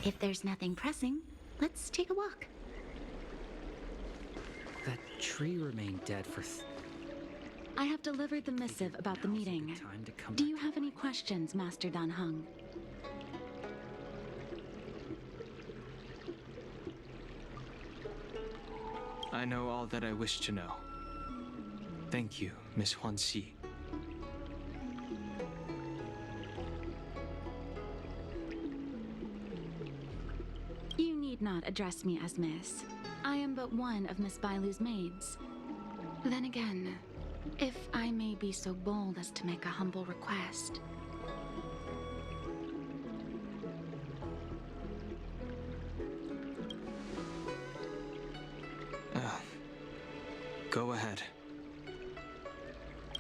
If there's nothing pressing, let's take a walk. That tree remained dead for I have delivered the missive about the meeting. Do you have any questions, Master Dan Heng? I know all that I wish to know. Thank you, Miss Huan Xi. You need not address me as Miss. I am but one of Miss Bailu's maids. Then again, if I may be so bold as to make a humble request. Go ahead.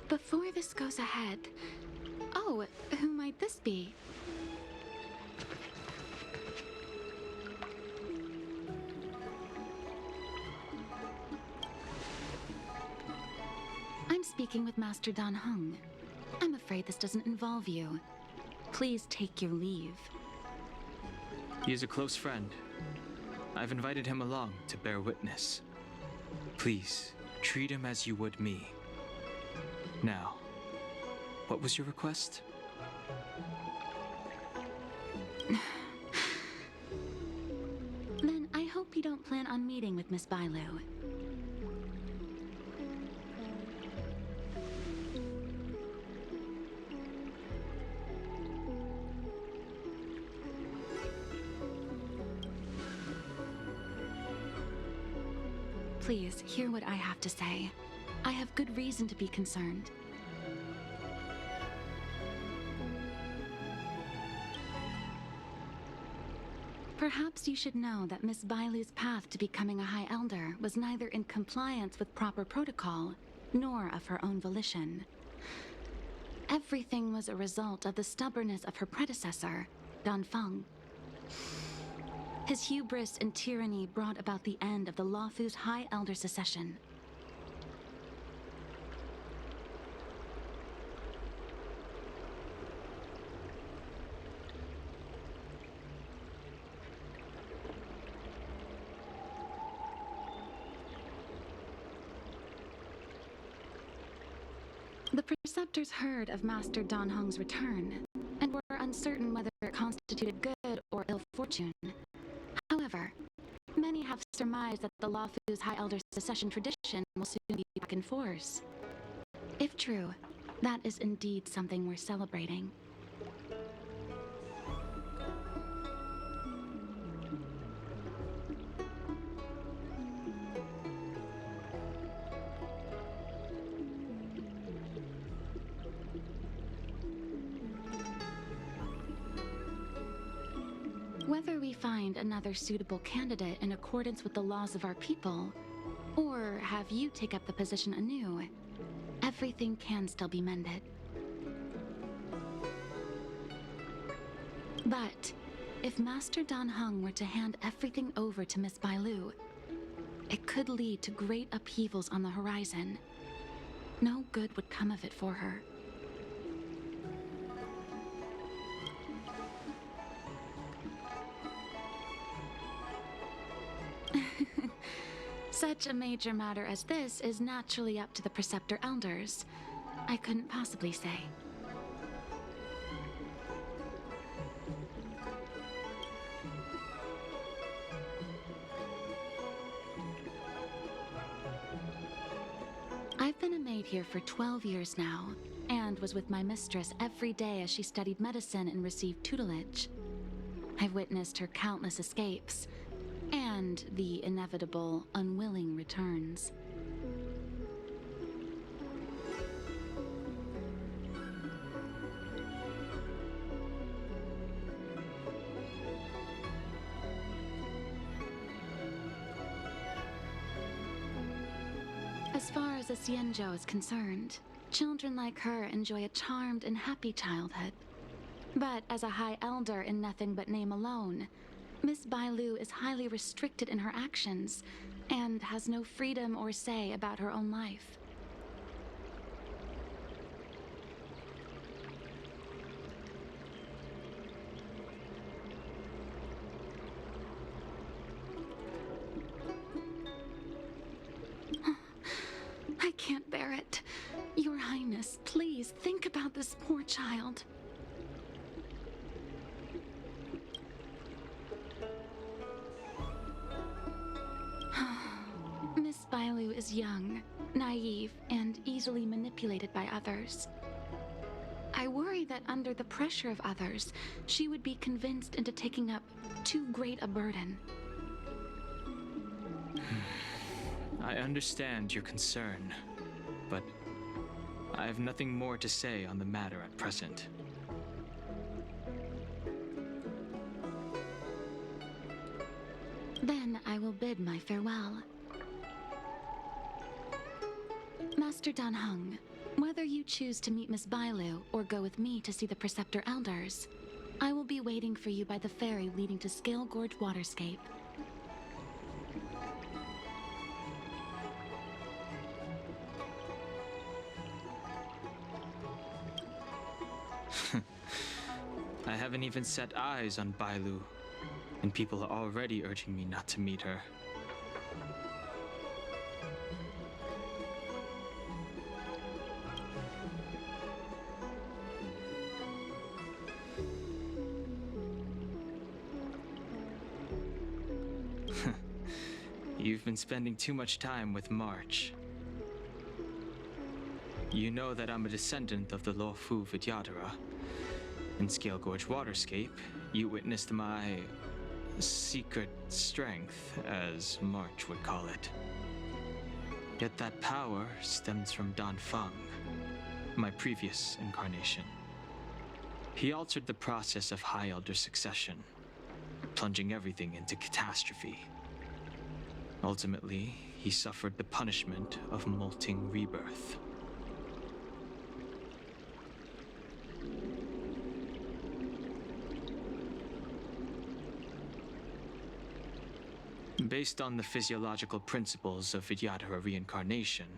Before this goes ahead... Oh, who might this be? I'm speaking with Master Dan Heng. I'm afraid this doesn't involve you. Please take your leave. He is a close friend. I've invited him along to bear witness. Please, treat him as you would me. Now, what was your request? Then I hope you don't plan on meeting with Miss Bailu. Please, hear what I have to say. I have good reason to be concerned. Perhaps you should know that Miss Bailu's path to becoming a High Elder was neither in compliance with proper protocol, nor of her own volition. Everything was a result of the stubbornness of her predecessor, Dan Feng. His hubris and tyranny brought about the end of the Luofu's High Elder succession. The preceptors heard of Master Dan Heng's return, and were uncertain whether it constituted good or ill fortune. However, many have surmised that the Luofu's High Elder succession tradition will soon be back in force. If true, that is indeed something worth celebrating. Whether we find another suitable candidate in accordance with the laws of our people, or have you take up the position anew, everything can still be mended. But if Master Dan Heng were to hand everything over to Miss Bailu, it could lead to great upheavals on the horizon. No good would come of it for her. Such a major matter as this is naturally up to the Preceptor Elders. I couldn't possibly say. I've been a maid here for 12 years now, and was with my mistress every day as she studied medicine and received tutelage. I've witnessed her countless escapes, and the inevitable, unwilling returns. As far as a Xianzhou is concerned, children like her enjoy a charmed and happy childhood. But as a High Elder in nothing but name alone, Miss Bailu is highly restricted in her actions, and has no freedom or say about her own life. child. Miss Bailu is young, naive, and easily manipulated by others. I worry that under the pressure of others, she would be convinced into taking up too great a burden. I understand your concern, but I have nothing more to say on the matter at present. Then I will bid my farewell. Master Dan Heng, whether you choose to meet Miss Bailu or go with me to see the Preceptor Elders, I will be waiting for you by the ferry leading to Scale Gorge Waterscape. I haven't even set eyes on Bailu, and people are already urging me not to meet her. You've been spending too much time with March. You know that I'm a descendant of the Luofu Vidyadhara. In Scale Gorge Waterscape, you witnessed my secret strength, as March would call it. Yet that power stems from Dan Feng, my previous incarnation. He altered the process of High Elder succession, plunging everything into catastrophe. Ultimately, he suffered the punishment of molting rebirth. Based on the physiological principles of Vidyadhara reincarnation,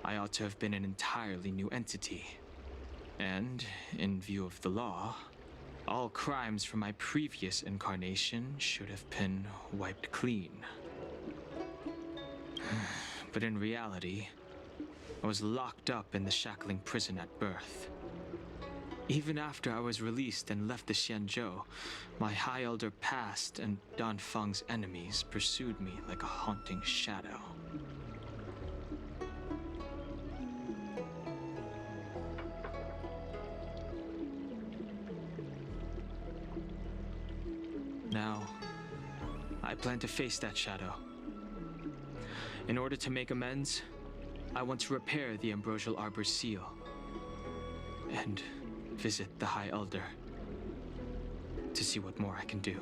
I ought to have been an entirely new entity. And, in view of the law, all crimes from my previous incarnation should have been wiped clean. But in reality, I was locked up in the shackling prison at birth. Even after I was released and left the Xianzhou, my High Elder past and Dan Feng's enemies pursued me like a haunting shadow. Now, I plan to face that shadow. In order to make amends, I want to repair the Ambrosial Arbor's seal and visit the High Elder to see what more I can do.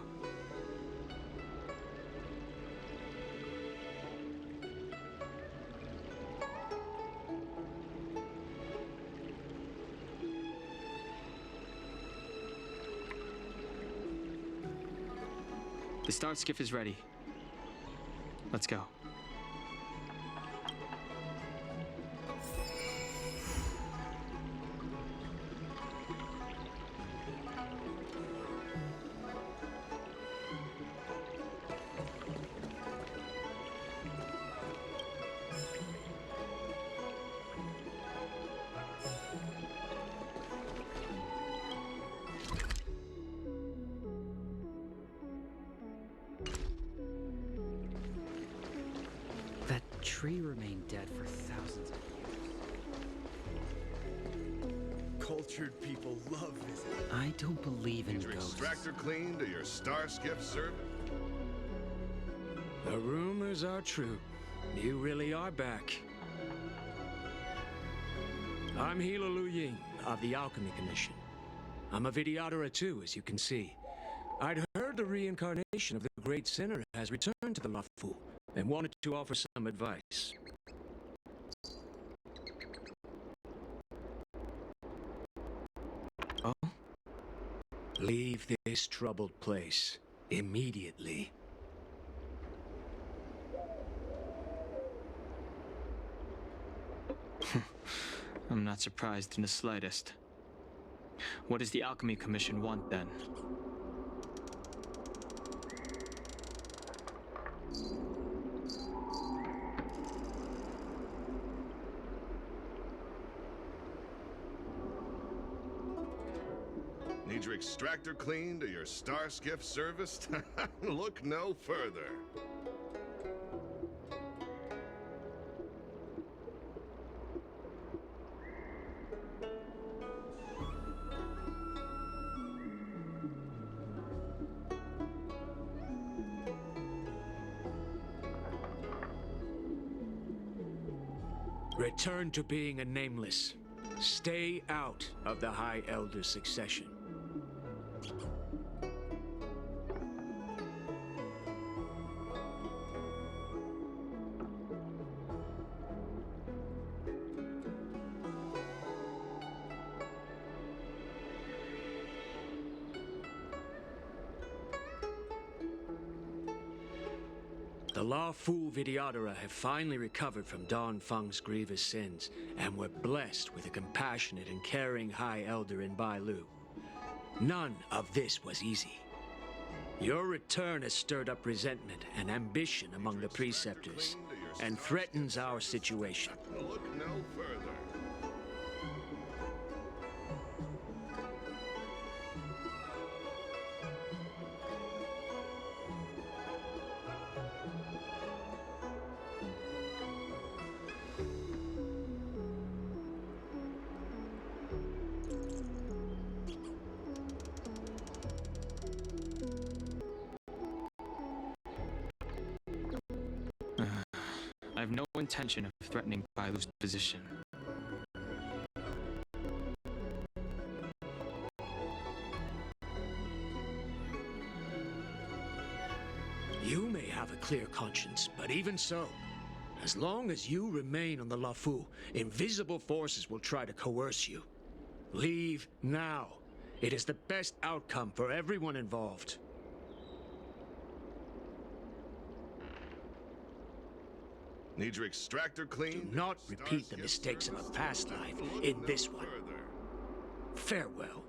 The Star Skiff is ready. Let's go. That tree remained dead for thousands of years. Cultured people love visiting. I don't believe in Your ghosts. extractor clean to your star skiff servant? The rumors are true. You really are back. I'm Hila Lu Ying of the Alchemy Commission. I'm a Vidyadhara too, as you can see. I'd heard the reincarnation of the great sinner has returned to the Luofu and wanted to offer some advice. Oh? Leave this troubled place immediately. I'm not surprised in the slightest. What does the Alchemy Commission want then? extractor cleaned or your star skiff serviced? Look no further. Return to being a nameless. Stay out of the High Elder succession. The lawful Vidyadhara have finally recovered from Don Feng's grievous sins, and were blessed with a compassionate and caring High Elder in Bailu. None of this was easy. Your return has stirred up resentment and ambition among the preceptors, and threatens our situation. Look no further. I have no intention of threatening Bailu's position. You may have a clear conscience, but even so, as long as you remain on the Lafu, invisible forces will try to coerce you. Leave now. It is the best outcome for everyone involved. Need your extractor cleaned? Do not repeat the mistakes of a past life in this one. Farewell.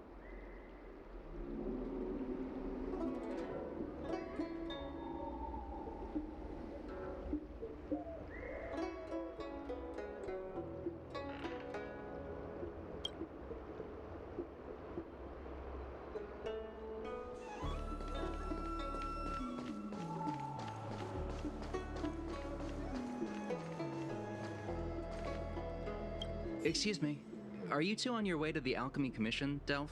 Excuse me, are you two on your way to the Alchemy Commission, Delph?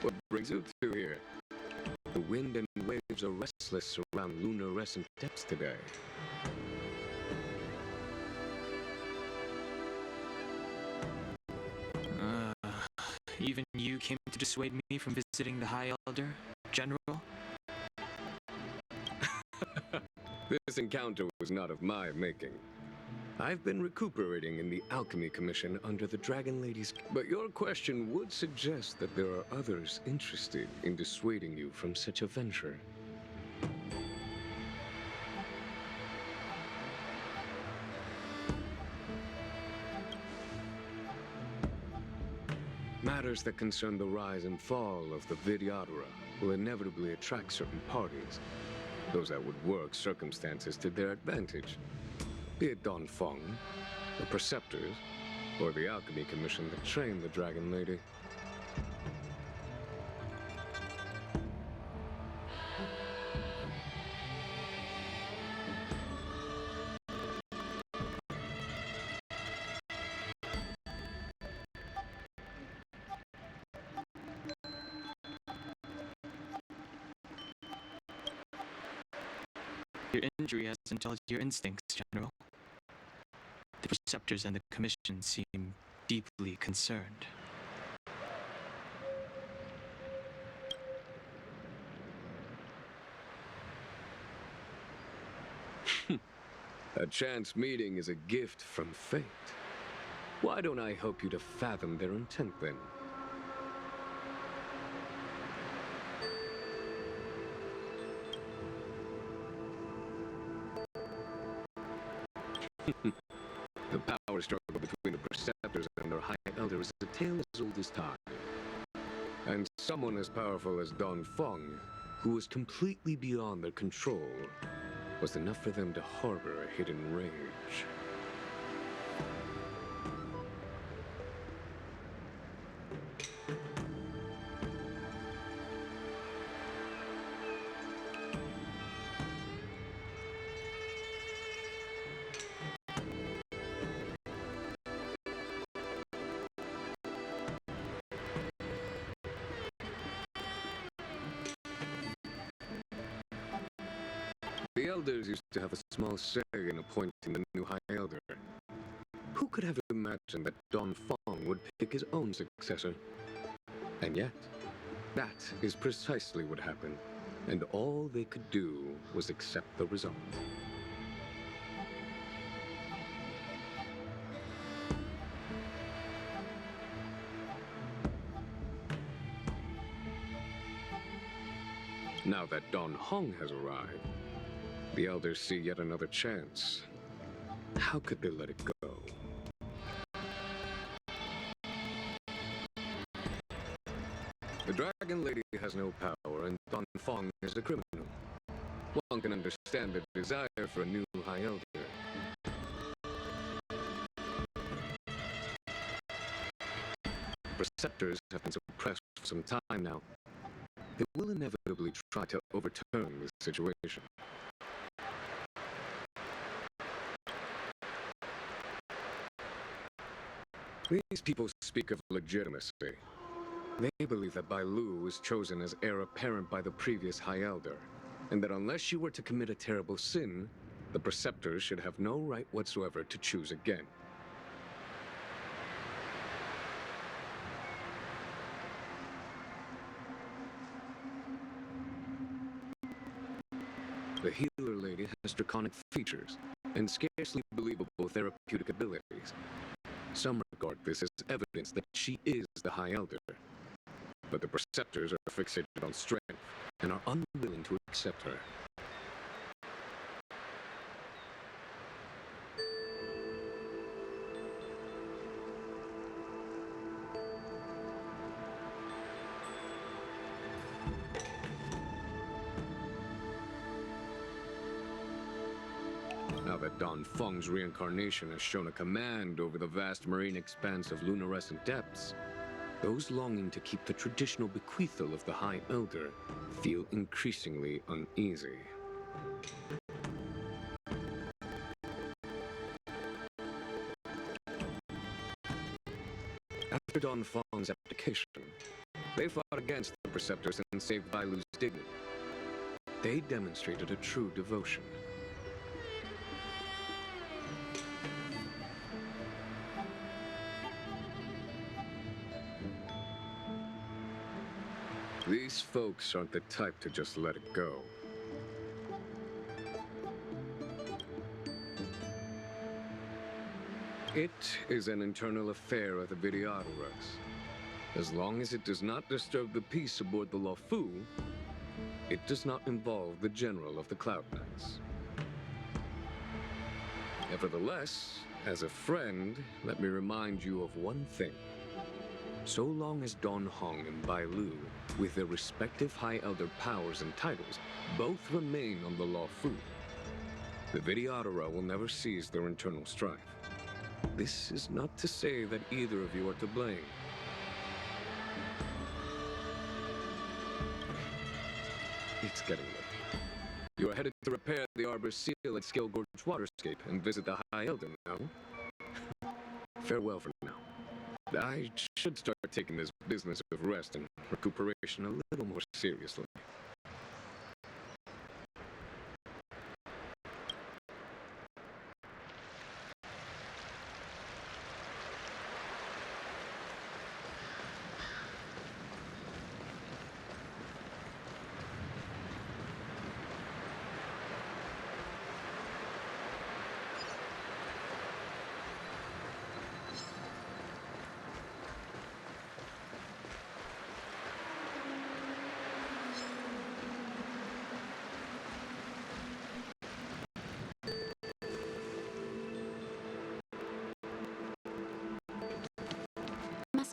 What brings you two here? The wind and waves are restless around lunarescent depths today. Even you came to dissuade me from visiting the High Elder, General? This encounter was not of my making. I've been recuperating in the Alchemy Commission under the Dragon Lady's... But your question would suggest that there are others interested in dissuading you from such a venture. Matters that concern the rise and fall of the Vidyadhara will inevitably attract certain parties. Those that would work circumstances to their advantage. Be it Don Feng, the Preceptors, or the Alchemy Commission that trained the Dragon Lady. Your injury has dulled your instincts, General. The Preceptors and the Commission seem deeply concerned. A chance meeting is a gift from fate. Why don't I help you to fathom their intent, then? The power struggle between the Preceptors and their High Elder is a tale as old as time. And someone as powerful as Don Fong, who was completely beyond their control, was enough for them to harbor a hidden rage. The Elders used to have a small say in appointing the new High Elder. Who could have imagined that Don Fong would pick his own successor? And yet, that is precisely what happened, and all they could do was accept the result. Now that Don Hong has arrived, the Elders see yet another chance. How could they let it go? The Dragon Lady has no power, and Don Fong is a criminal. One can understand the desire for a new High Elder. Preceptors have been suppressed for some time now. They will inevitably try to overturn this situation. These people speak of legitimacy. They believe that Bai Lu was chosen as heir apparent by the previous High Elder, and that unless she were to commit a terrible sin, the Preceptors should have no right whatsoever to choose again. The Healer Lady has draconic features and scarcely believable therapeutic abilities. Some regard this as evidence that she is the High Elder. But the Preceptors are fixated on strength and are unwilling to accept her. Now that Don Fong's reincarnation has shown a command over the vast marine expanse of luminescent depths, those longing to keep the traditional bequeathal of the High Elder feel increasingly uneasy. After Don Fong's abdication, they fought against the Preceptors and saved Bai Lu's dignity. They demonstrated a true devotion. These folks aren't the type to just let it go. It is an internal affair of the Videoteras. As long as it does not disturb the peace aboard the Luofu, it does not involve the General of the Cloud Knights. Nevertheless, as a friend, let me remind you of one thing. So long as Don Hong and Bai Lu, with their respective High Elder powers and titles, both remain on the Luofu, the Videotera will never cease their internal strife. This is not to say that either of you are to blame. It's getting late. You are headed to repair the Arbor Seal at Scale Gorge Waterscape and visit the High Elder now. Farewell for now. I should start taking this business of rest and recuperation a little more seriously.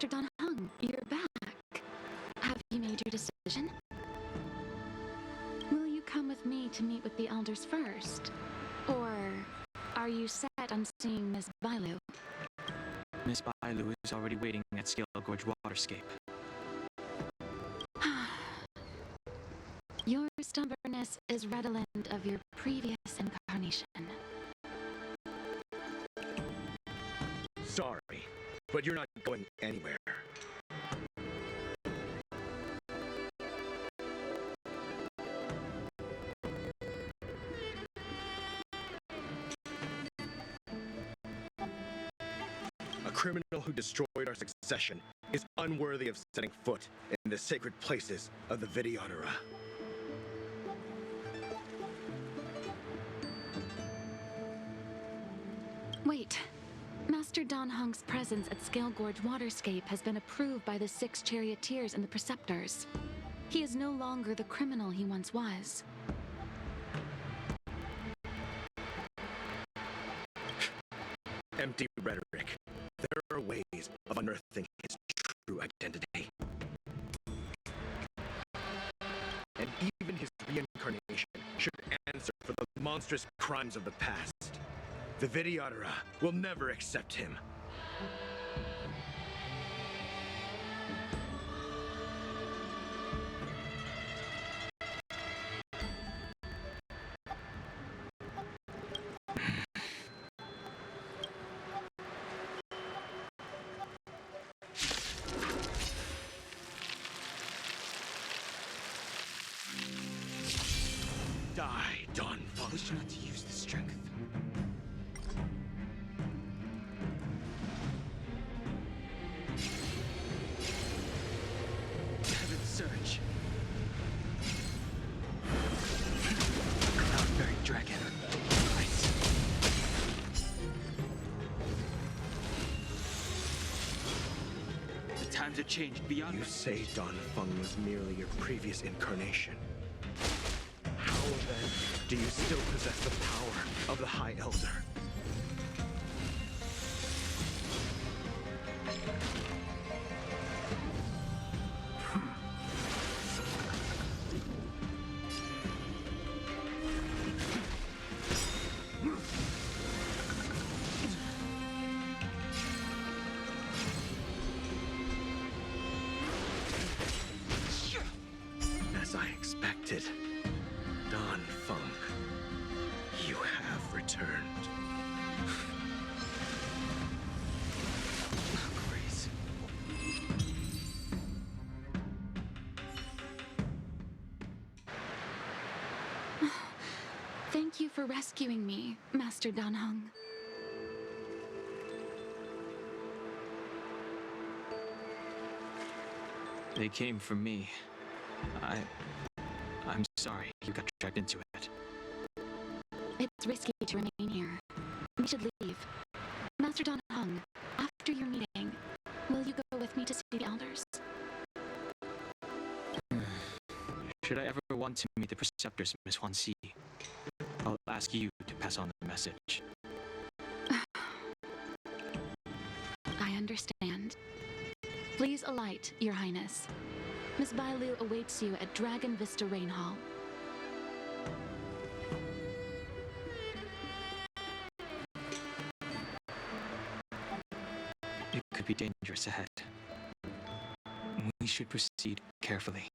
Master Dan Heng, you're back. Have you made your decision? Will you come with me to meet with the elders first? Or are you set on seeing Miss Bailu? Miss Bailu is already waiting at Scale Gorge Waterscape. Your stubbornness is redolent of your previous incarnation. Sorry, but you're not going anywhere. A criminal who destroyed our succession is unworthy of setting foot in the sacred places of the Vidyadhara. Wait. Master Dan Heng's presence at Scale Gorge Waterscape has been approved by the 6 charioteers and the preceptors. He is no longer the criminal he once was. Empty rhetoric. There are ways of unearthing his true identity. And even his reincarnation should answer for the monstrous crimes of the past. The Vidyadhara will never accept him. Die, Dawn. I wish not to use the strength. Heaven surge. Cloudberry dragon. Ice. The times have changed beyond You us. say Dawn Feng was merely your previous incarnation. How then do you still possess the power of the High Elder? As I expected, Dawn Feng, you have returned. Grace. Thank you for rescuing me, Master Dan Heng. They came for me. I'm sorry you got dragged into it. It's risky to remain here. We should leave. Master Dan Heng, after your meeting, will you go with me to see the elders? Should I ever want to meet the preceptors, Miss Huanxi, I'll ask you to pass on the message. I understand. Please alight, Your Highness. Miss Bailu awaits you at Dragon Vista Rain Hall. It could be dangerous ahead. We should proceed carefully.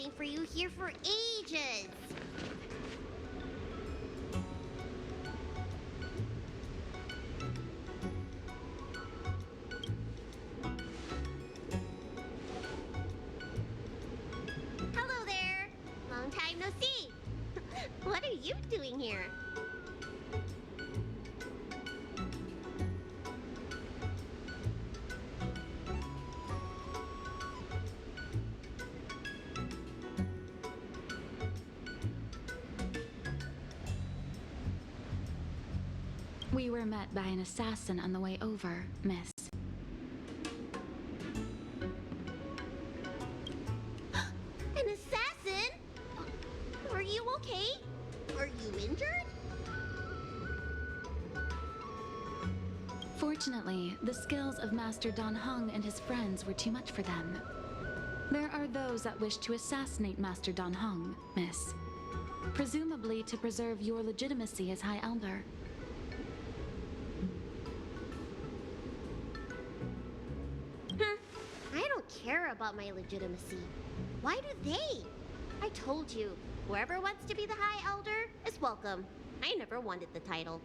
waiting for you here for ages. Hello there. Long time no see. What are you doing here? We were met by an assassin on the way over, miss. An assassin? Are you okay? Are you injured? Fortunately, the skills of Master Dan Heng and his friends were too much for them. There are those that wish to assassinate Master Dan Heng, miss. Presumably to preserve your legitimacy as High Elder. I don't care about my legitimacy. Why do they? I told you, whoever wants to be the High Elder is welcome. I never wanted the title.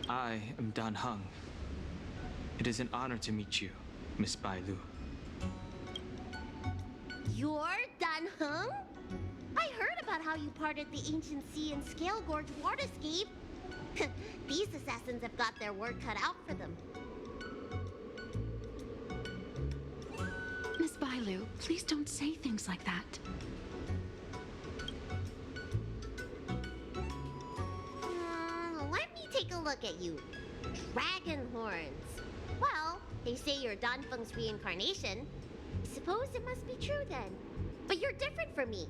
I am Dan Heng. It is an honor to meet you, Miss Bai Lu. You're Dan Heng? I heard about how you parted the ancient sea and Scale Gorge waterscape. These assassins have got their work cut out for them. Miss Bailu, please don't say things like that. Let me take a look at you. Dragon horns. Well, they say you're Dan Feng's reincarnation. I suppose it must be true then. But you're different from me.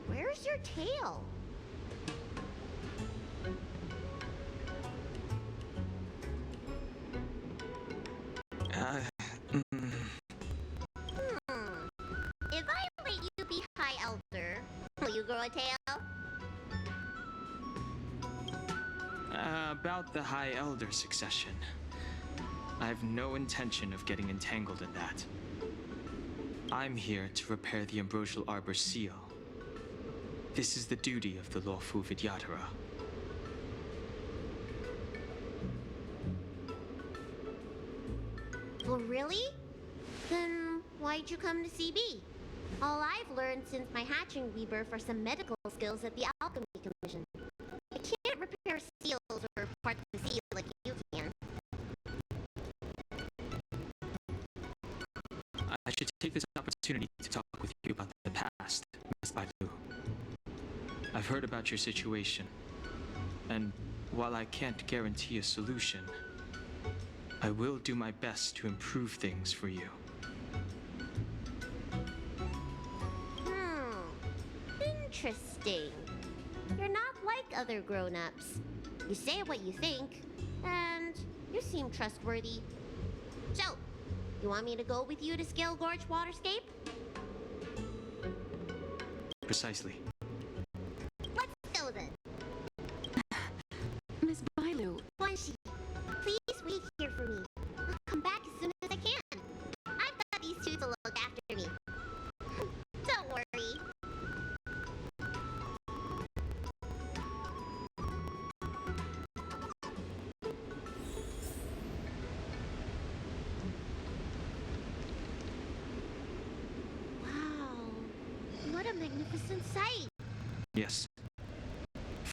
Where's your tail? If I let you be High Elder, will you grow a tail? About the High Elder succession. I have no intention of getting entangled in that. I'm here to repair the Ambrosial Arbor seal. This is the duty of the lawful Vidyadhara. Well, really? Then why'd you come to CB? All I've learned since my hatching rebirth are some medical skills at the Alchemy Commission. I can't repair seals or parts of the seal like you can. I should take this opportunity to talk with you about the past, Miss Bailu. I've heard about your situation, and while I can't guarantee a solution, I will do my best to improve things for you. Interesting. You're not like other grown-ups. You say what you think, and you seem trustworthy. So, you want me to go with you to Scale Gorge Waterscape? Precisely. Let's go then. Miss Bailu, Guanxi, please wait here for me. I'll come back as soon as I can. I've got these two to look after me. Don't worry. Wow, what a magnificent sight. Yes.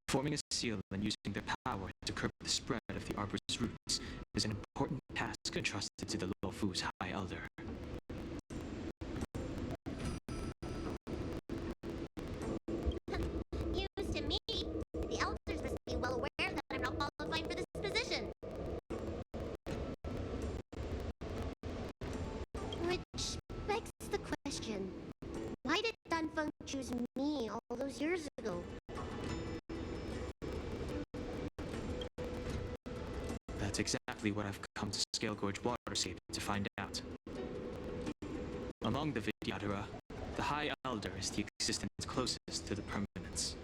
Forming a seal and using their power to curb the spread of the Arbor's roots is an important task entrusted to the Luofu's High Elder. News to me. The elders must be well aware that I'm not qualified for this position. Which begs the question, why did Dan Feng choose me all those years ago? That's exactly what I've come to Scale Gorge Waterscape to find out. Among the Vidyadhara, the High Elder is the existence closest to the permanence.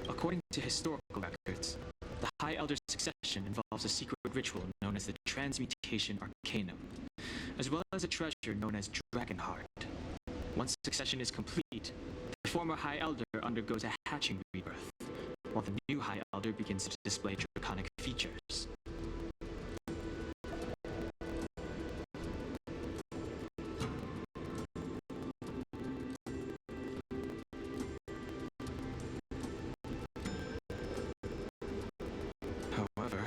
According to historical records, the High Elder succession involves a secret ritual known as the Transmutation Arcanum, as well as a treasure known as Dragon Heart. Once succession is complete, the former High Elder undergoes a hatching rebirth, while the new High Elder begins to display draconic features. However,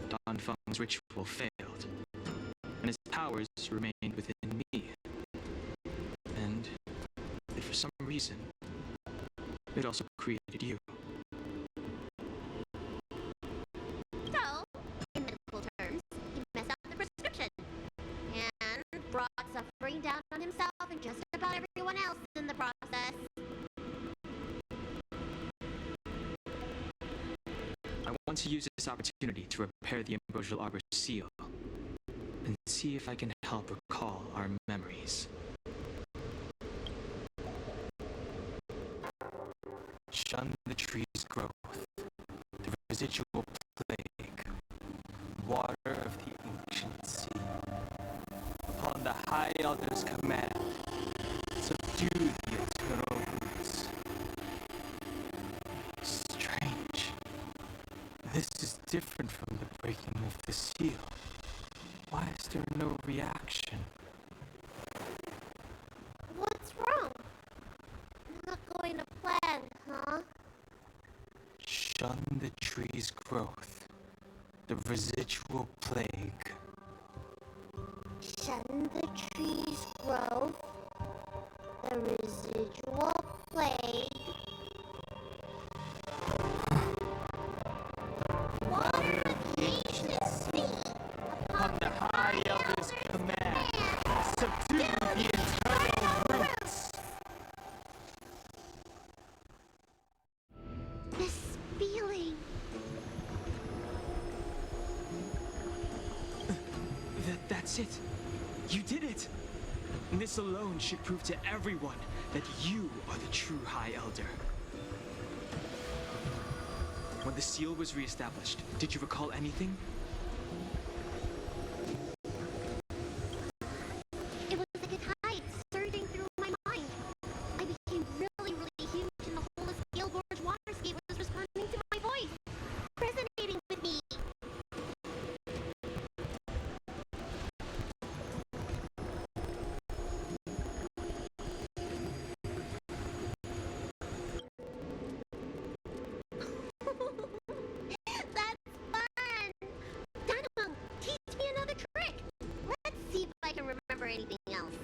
Don Feng's ritual failed, and his powers remained within me. And if for some reason, it also created you. So, in medical terms, he messed up the prescription and brought suffering down on himself and just about everyone else in the process. I want to use this opportunity to repair the Ambrosial Arbor's seal, and see if I can help recall our memories. Shun the tree's growth, the residual plague, water of the ancient sea. Upon the High Elder's command, subdue the eternal roots. Strange. This is different from the breaking of the seal. Why is there no reaction? What's wrong? Not going to plan, huh? Shun the tree's growth, the residual plague. Shun the tree's growth, the residual plague. Water of the ancient sea. Upon the High Elder's command, subdue the eternal roots. This feeling. That's it. You did it. And this alone should prove to everyone that you are the true High Elder. When the seal was reestablished, did you recall anything? It was like a tide surging through my mind. I became really, really huge, and the whole of Scaleboard's waterscape was responding to my voice, resonating with me. That's fun! Dynamo, teach me another trick! Let's see if I can remember anything else.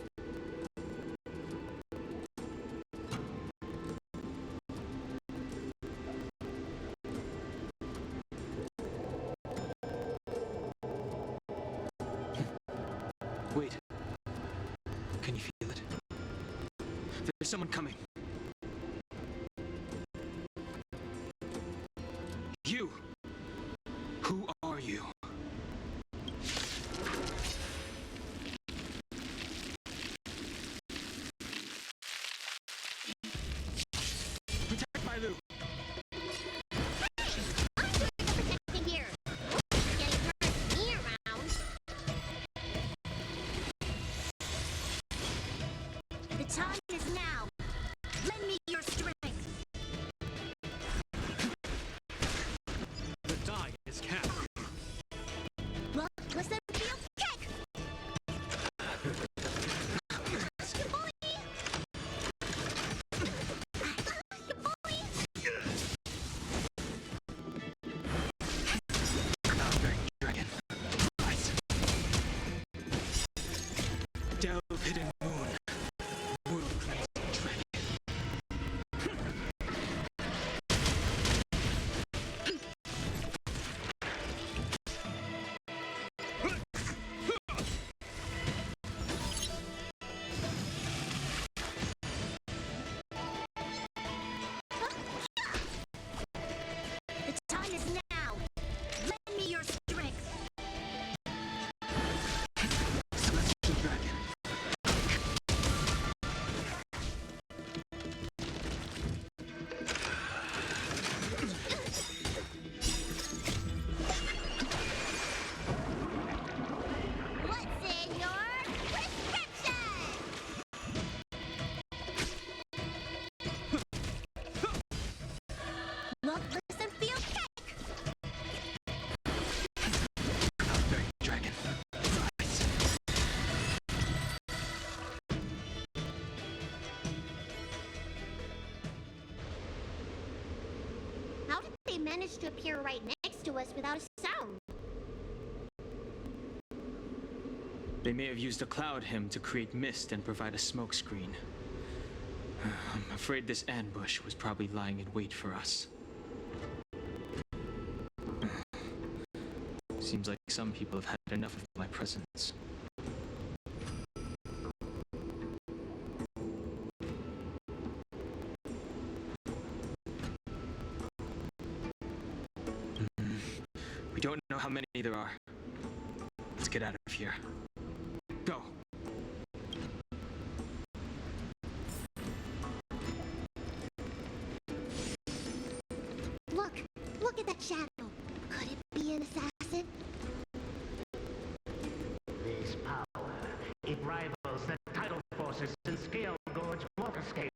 Wait. Can you feel it? There's someone coming. You! Who are you? Protect my loop! I'm doing the protecting here. Getting hurt me around. The time is now. Lend me your strength. The die is cast. Well, let's then feel kick. You bully! You bully! Dragon. Rise. Delve hidden moon. World cleansing dragon. The time is now. Lend me your strength. Celestial dragon. Look, listen, feel, kick! Very dragon. Rise. How did they manage to appear right next to us without a sound? They may have used a cloud hymn to create mist and provide a smokescreen. I'm afraid this ambush was probably lying in wait for us. Seems like some people have had enough of my presence. We don't know how many there are. Let's get out of here. Go! Look at that shadow. Could it be an assassin? This power, it rivals the tidal forces in Scale Gorge waterscape.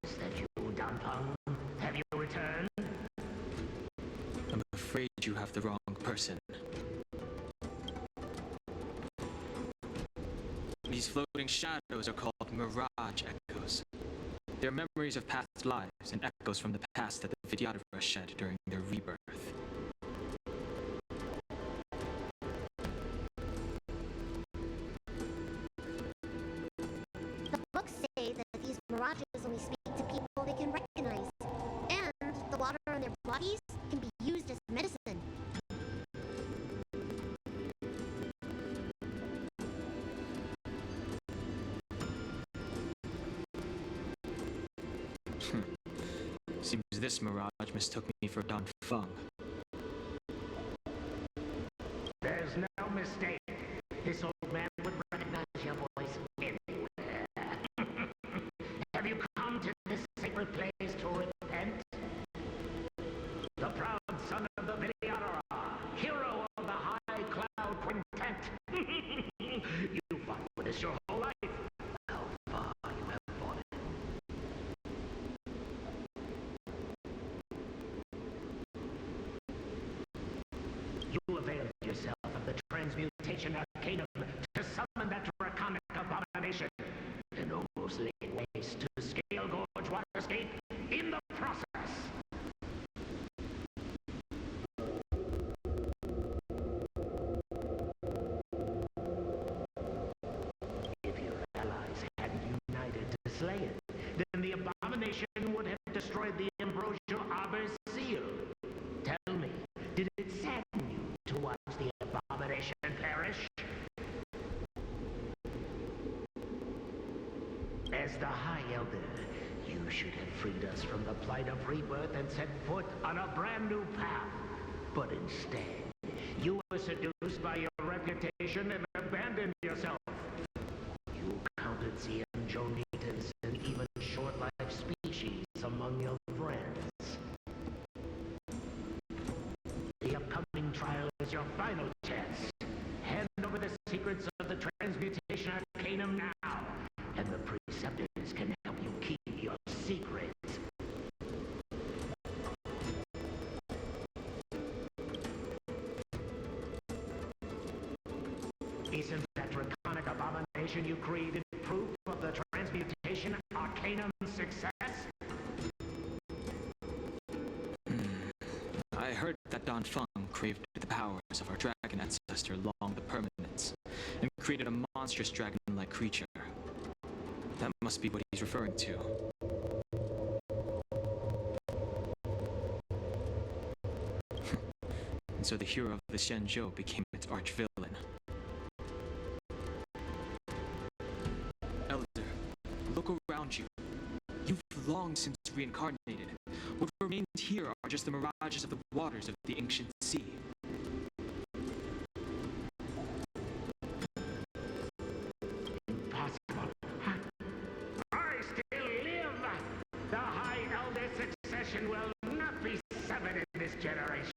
Is that you, Danfeng? Have you returned? I'm afraid you have the wrong person. These floating shadows are called mirage echoes. They're memories of past lives and echoes from the past that the Vidyadhara shed during their rebirth. The books say that these mirages only speak to people they can recognize. And the water on their bodies can be used as medicine. Seems this mirage mistook me for Danfeng. There's no mistake. This old man would recognize your voice anywhere. Have you come to this sacred place to repent? The proud son of the Vidyadhara, hero of the High Cloud Quintet. You fought with us your whole life. How far you have fought it. You availed yourself of the transmutation arcanum to summon that draconic abomination, and almost laid waste to Scale Gorge waterscape in the process. If your allies hadn't united to slay it, then the abomination would have destroyed the Ambrosial Arbor's seal. Tell me, did it sadden you to watch the abomination perish? As the High Elder, you should have freed us from the plight of rebirth and set foot on a brand new path. But instead, you were seduced by your reputation and abandoned yourself. You counted Xianzhou-Nitans and even short-lived species among your friends. The upcoming trial is your final chance. Hand over the secrets of the transmutation arcanum now, and the preceptors can help you keep your secrets. Isn't that draconic abomination you created proof of the transmutation arcanum's success? I heard that Danfeng craved the powers of our dragon ancestor Long the Permanence, and created a monstrous dragon-like creature. That must be what he's referring to. And so the hero of the Xianzhou became its arch-villain. Elder, look around you. You've long since reincarnated. What remains here are just the mirages of the waters of the ancient sea. Impossible. I still live! The High Elder succession will not be severed in this generation.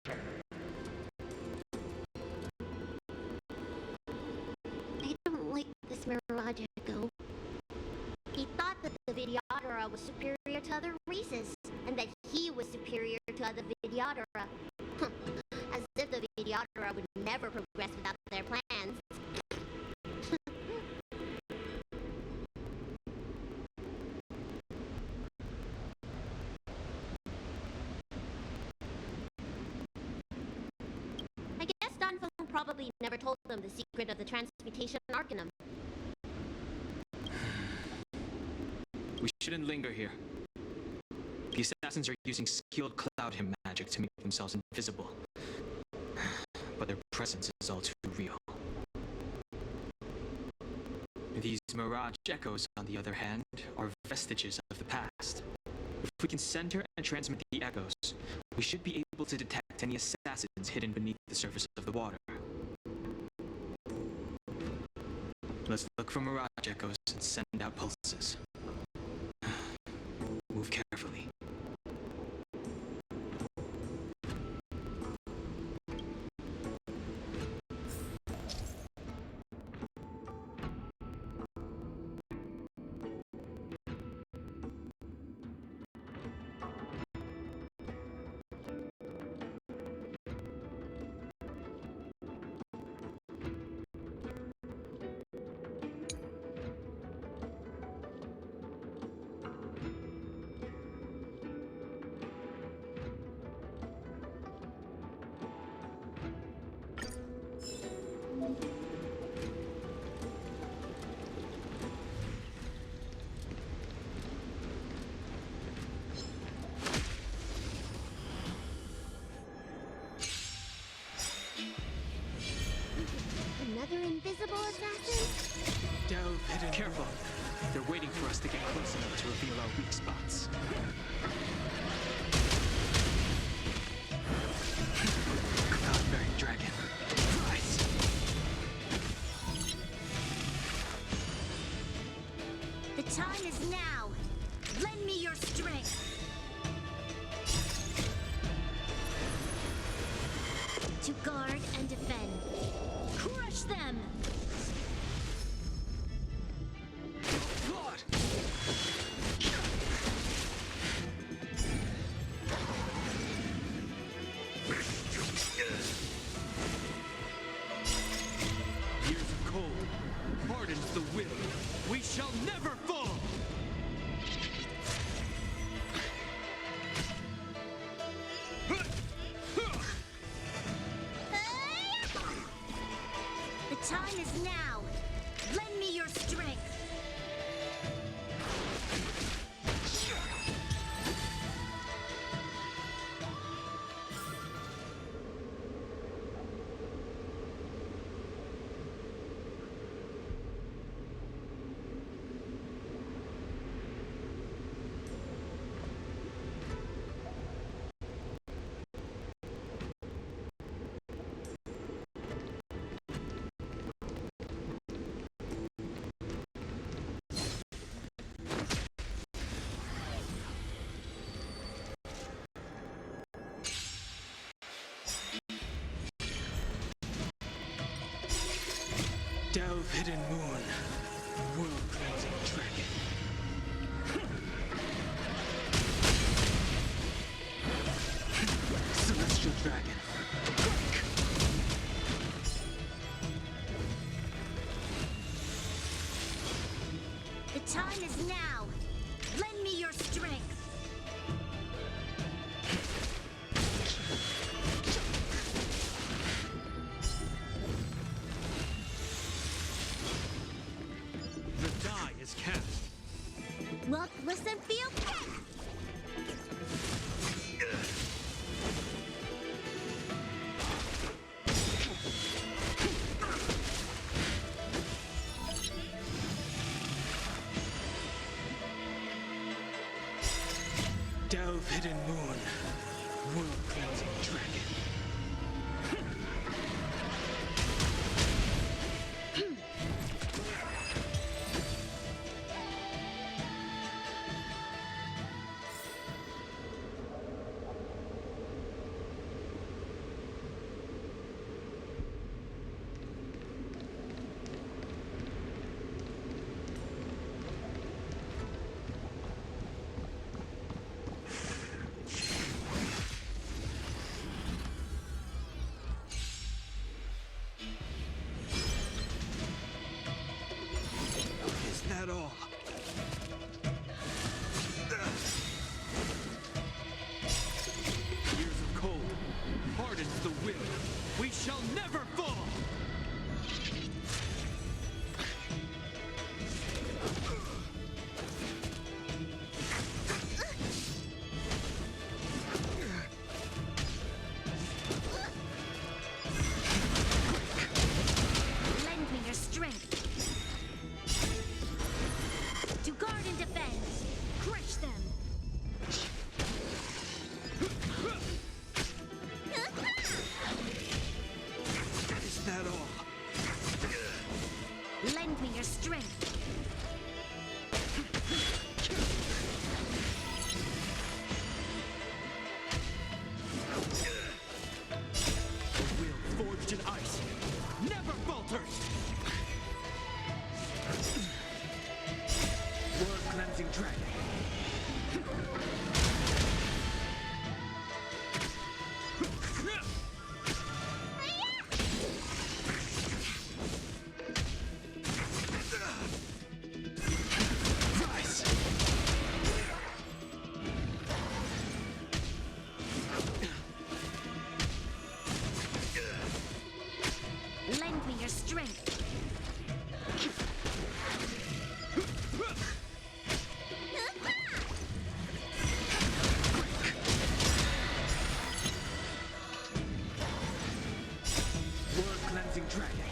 I don't like this mirage echo. He thought that the Vidyadhara was superior to other races, and that he was superior to the Videodora. As if the Videodora would never progress without their plans. I guess Danfeng probably never told them the secret of the transmutation arcanum. We shouldn't linger here. The assassins are using skilled cloud him magic to make themselves invisible. But their presence is all too real. These mirage echoes, on the other hand, are vestiges of the past. If we can center and transmit the echoes, we should be able to detect any assassins hidden beneath the surface of the water. Let's look for mirage echoes and send out pulses. Move carefully. Another invisible assassin? Delve hidden. Careful. They're waiting for us to get close enough to reveal our weak spots. Cloud-bearing dragon. Rise! The time is now. Lend me your strength. To guard and defend. Crush them! Lord! Years of cold hardens the will. We shall never fall! The time is now. Lend me your strength. Delve hidden moon. World cleansing dragon. Celestial dragon. The time is now. Lend me your strength. The die is cast. Look, listen, feel, kick! Delve hidden moon. World cleansing dragon. all? Years of cold hardens the will. We shall never fall! Lend me your strength. To guard and defend. Crush them. Is that all? Lend me your strength. The will forged in ice never falters! Word-cleansing dragon. Rise! Lend me your strength. Word-cleansing dragon.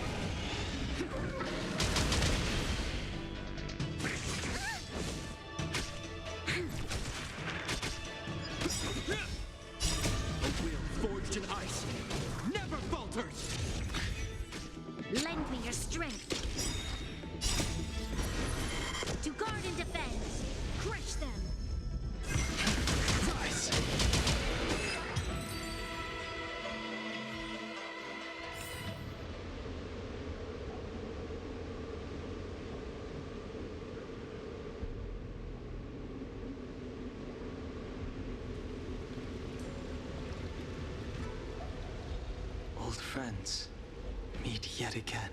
A will forged in ice never falters! Lend me your strength. To guard and defend. Crush them. Rise! Old friends, meet yet again.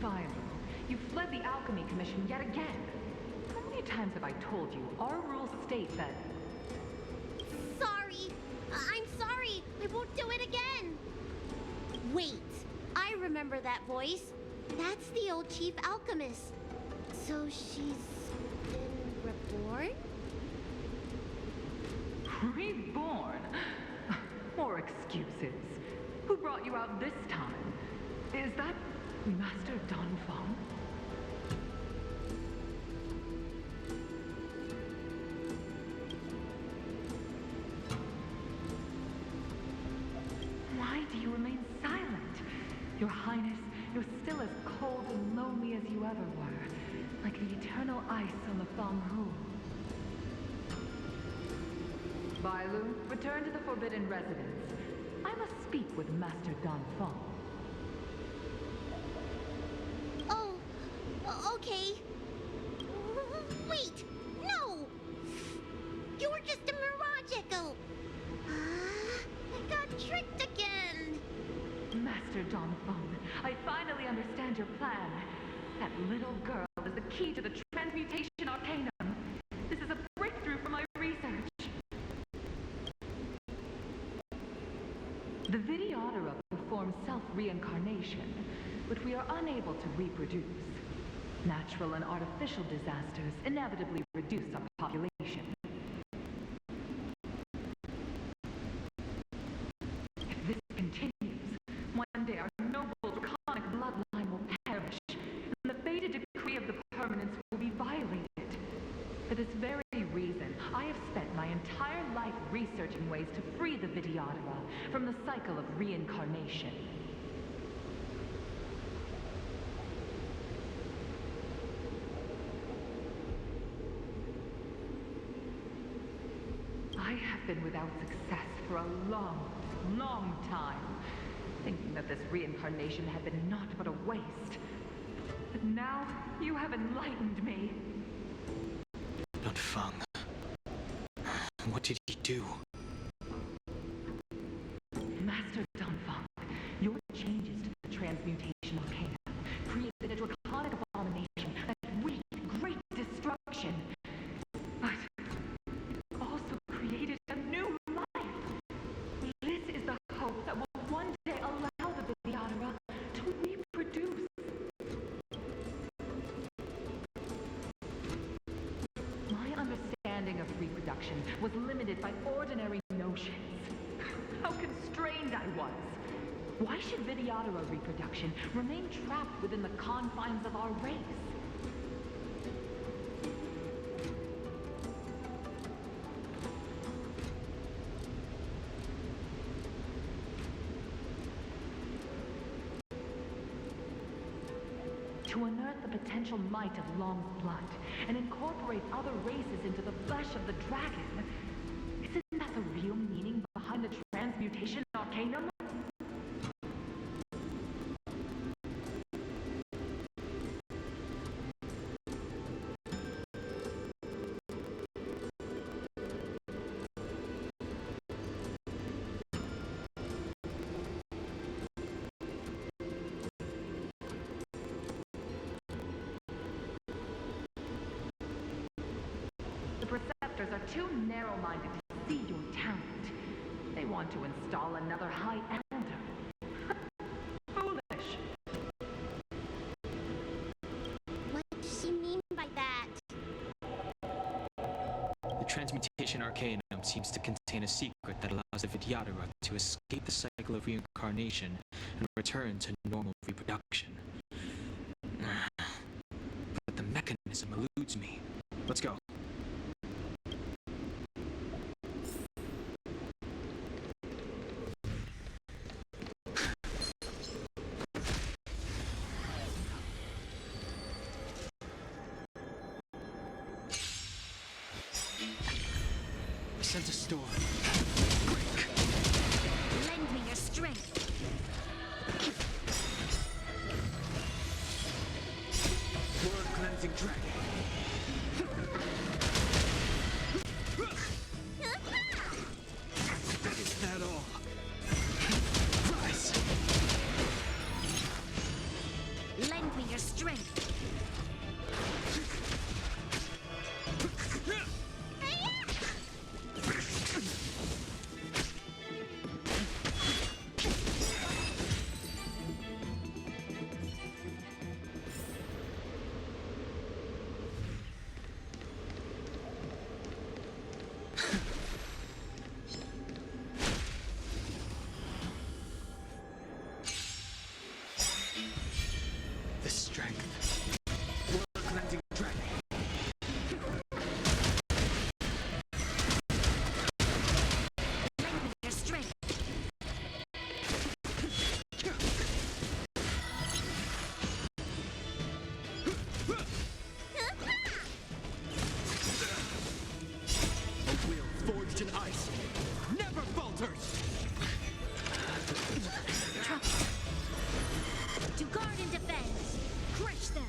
Violet, you fled the Alchemy Commission yet again. How many times have I told you? Our rules state that... Sorry. I'm sorry. I won't do it again. Wait. I remember that voice. That's the old chief alchemist. So she's been reborn? Reborn? More excuses. Who brought you out this time? Is that Master Donfong? Why do you remain silent? Your Highness, you're still as cold and lonely as you ever were, like the eternal ice on the Thonghu. Bailu, return to the Forbidden Residence. I must speak with Master Donfong. Oh, okay. Wait, no! You were just a mirage echo. I got tricked again. Master Donfong, I finally understand your plan. That little girl is the key to the transmutation arcanum. This is a breakthrough for my research. The Vidyadhara performs self-reincarnation, but we are unable to reproduce. Natural and artificial disasters inevitably reduce our population. If this continues, one day our noble draconic bloodline will perish, and the fated decree of the permanence will be violated. For this very reason, I have spent my entire life researching ways to free the Vidyadhara from the cycle of reincarnation. been without success for a long, long time, thinking that this reincarnation had been naught but a waste. But now, you have enlightened me. Dunfeng. What did he do? Master Dunfeng, your changes to the transmutation arcana created a draconic abomination that wreaked great destruction. But it also created a new life. This is the hope that will one day allow the Vidyadhara to reproduce. My understanding of reproduction was limited by ordinary notions. How constrained I was! Why should Vidyadhara reproduction remain trapped within the confines of our race? To unearth the potential might of Long's blood and incorporate other races into the flesh of the dragon, isn't that the real meaning behind the transmutation arcanum? The Preceptors are too narrow-minded to see your talent. They want to install another High Elder. Foolish! What does she mean by that? The transmutation arcanum seems to contain a secret that allows the Vidyadhara to escape the cycle of reincarnation and return to normal reproduction. But the mechanism eludes me. Let's go. Sense a storm. Lend me your strength. Word cleansing dragon. Is that all? Rise. Lend me your strength. The strength. Word cleansing dragon. Lend me your strength. A will forged in ice never falters. To guard and defend. Crush them.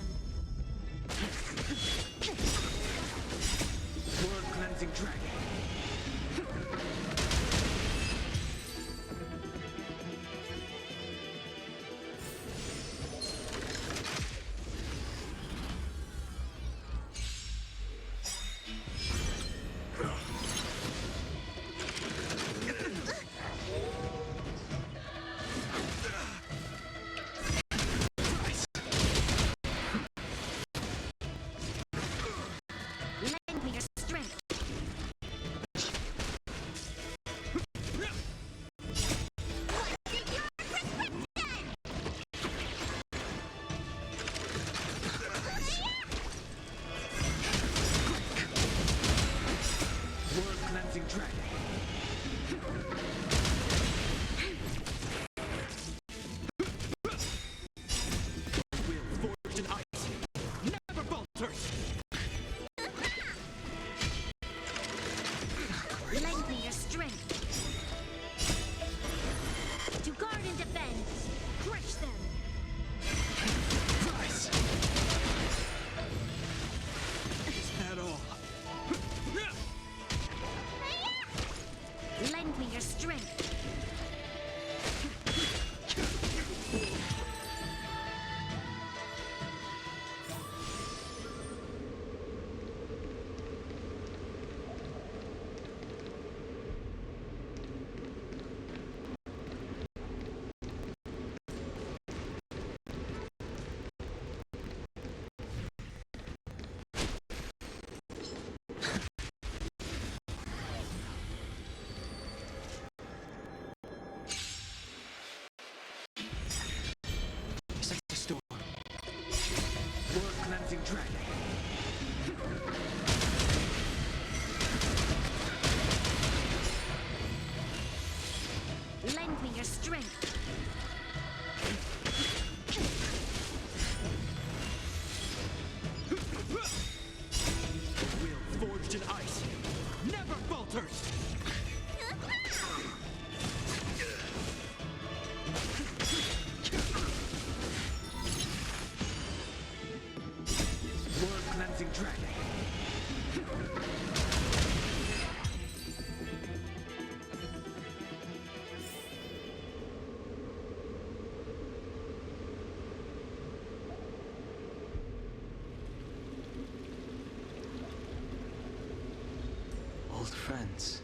friends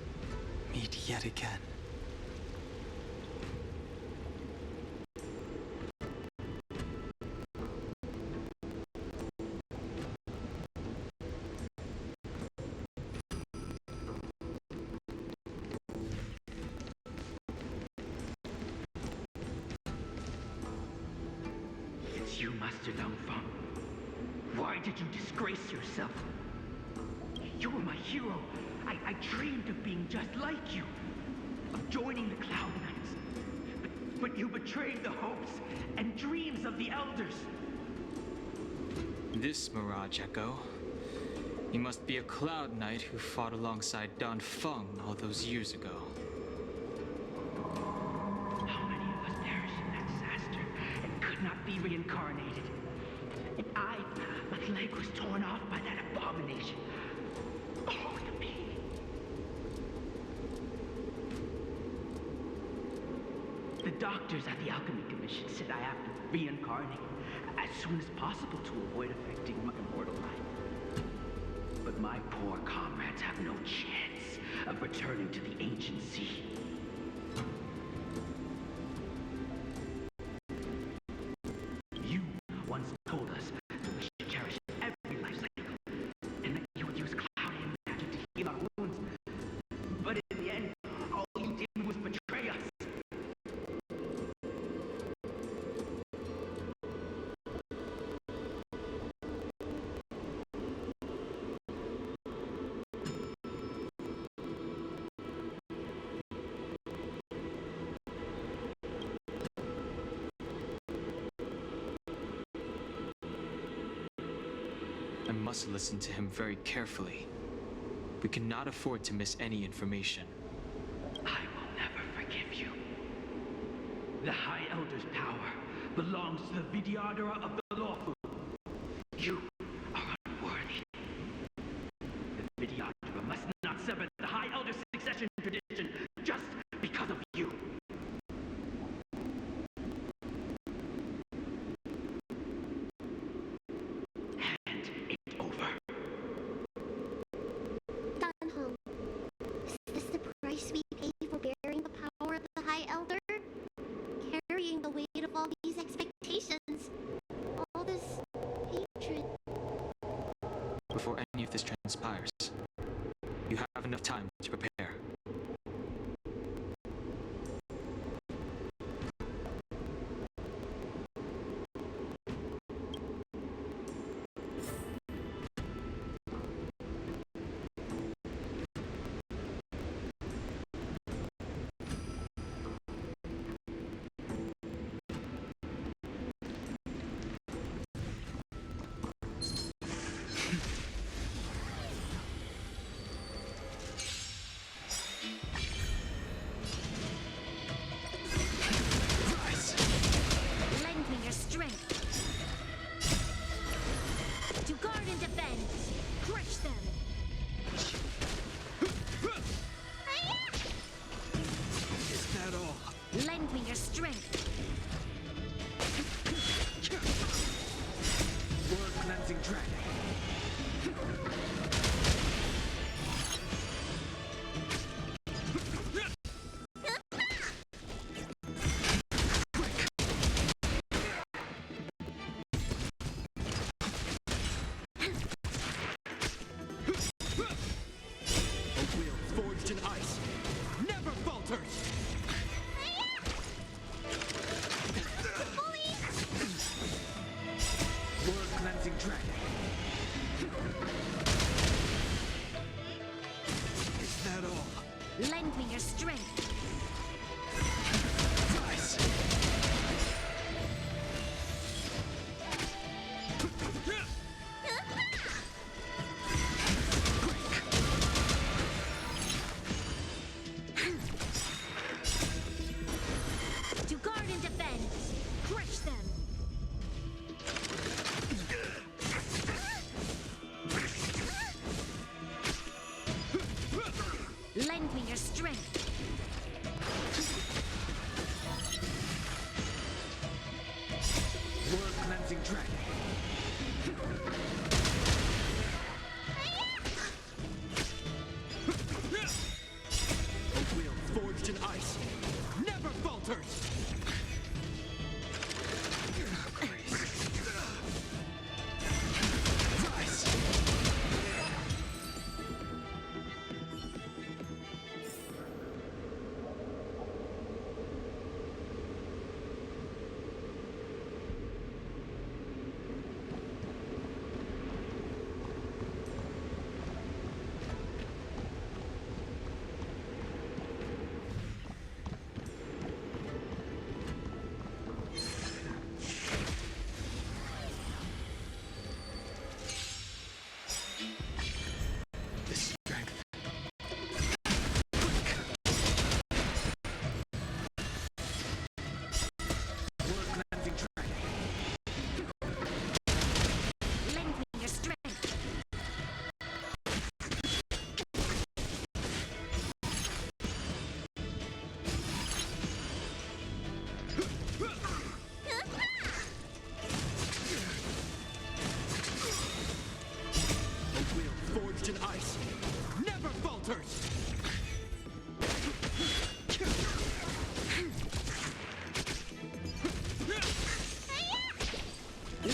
meet yet again. It's you, Master Dongfeng. Why did you disgrace yourself? You were my hero. I dreamed of being just like you, of joining the Cloud Knights. But you betrayed the hopes and dreams of the Elders. This Mirage Echo. You must be a Cloud Knight who fought alongside Dongfeng all those years ago. How many of us perished in that disaster and could not be reincarnated? And my leg was torn off by that abomination. Oh, the pain. The doctors at the Alchemy Commission said I have to reincarnate as soon as possible to avoid affecting my immortal life. But my poor comrades have no chance of returning to the ancient sea. You once told us that we should cherish every life cycle, and that you would use cloudy magic to heal our wounds. But in the end, all you did was betray us. I must listen to him very carefully. We cannot afford to miss any information. I will never forgive you. The High Elder's power belongs to the Vidyadhara of the Lawful. You are unworthy. The Vidyadhara must not sever the High Elder's succession tradition just because of you. Hand it over. Danhong, is this the price we pay for bearing the power of the High Elder? Carrying the weight of all these expectations, all this hatred. Before any of this transpires, you have enough time to prepare. Lend me your strength. To guard and defend. Crush them. Is that all? Lend me your strength. Word cleansing dragon. A wheel forged in ice never falters. Word cleansing dragon. Is that all? Lend me your strength. Rise. To guard and defend. Crush them. Lend me your strength. Word cleansing dragon. Lend me your strength. Forged in ice, never falters!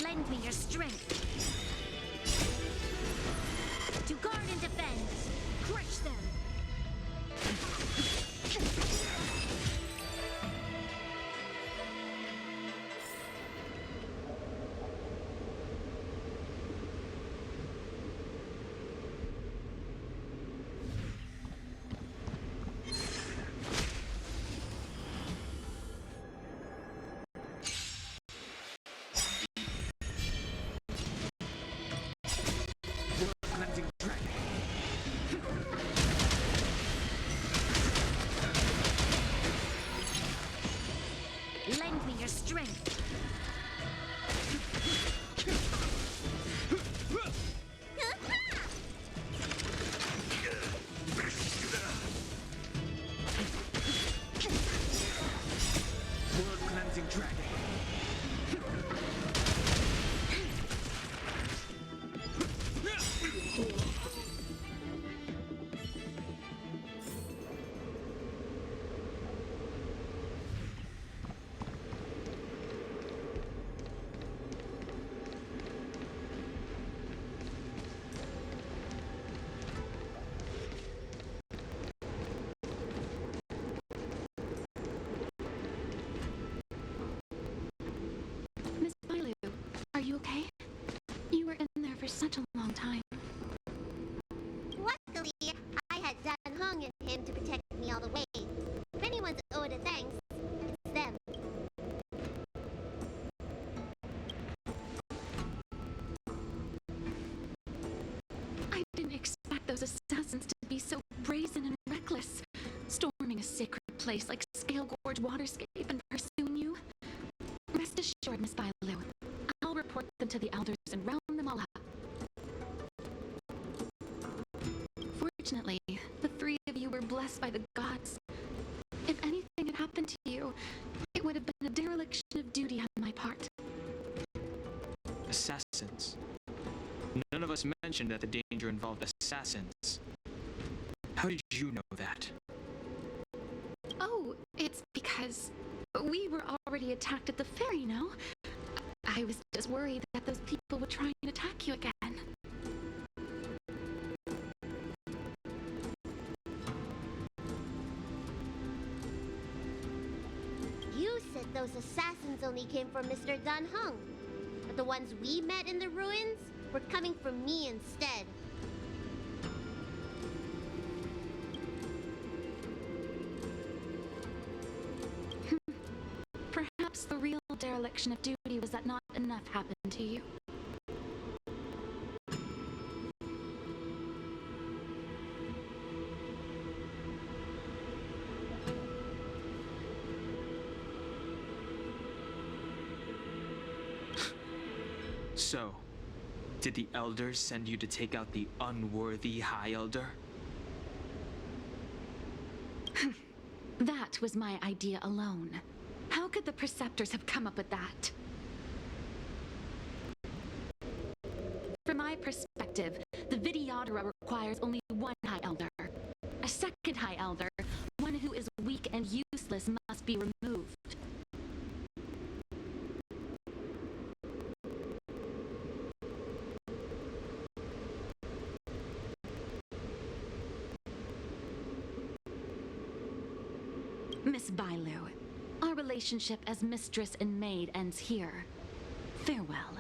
Lend me your strength. To guard and defend. Crush them. Lend me your strength. World-cleansing dragon. Miss Bailu, are you okay? You were in there for such a long time. Luckily, I had Dan Hung and him to protect me all the way. If anyone's owed a thanks, it's them. I didn't expect those assassins to be so brazen and reckless, storming a sacred place like Scale Gorge Waterscape and pursuing you. Rest assured, Miss Bailu, I'll report them to the elders and round them all up. Fortunately, the three of you were blessed by the gods. If anything had happened to you, it would have been a dereliction of duty on my part. Assassins. None of us mentioned that the danger involved assassins. How did you know that? Oh, it's because we were already attacked at the ferry, no? I was just worried that those people would try and attack you again. You said those assassins only came from Mr. Dan Hung. But the ones we met in the ruins were coming from me instead. Perhaps the real dereliction of duty was that not enough happened to you. So, did the elders send you to take out the unworthy High Elder? That was my idea alone. How could the Preceptors have come up with that? From my perspective, the Videodora requires only one High Elder. A second High Elder, one who is weak and useless, must be removed. Miss Bailu, our relationship as mistress and maid ends here. Farewell.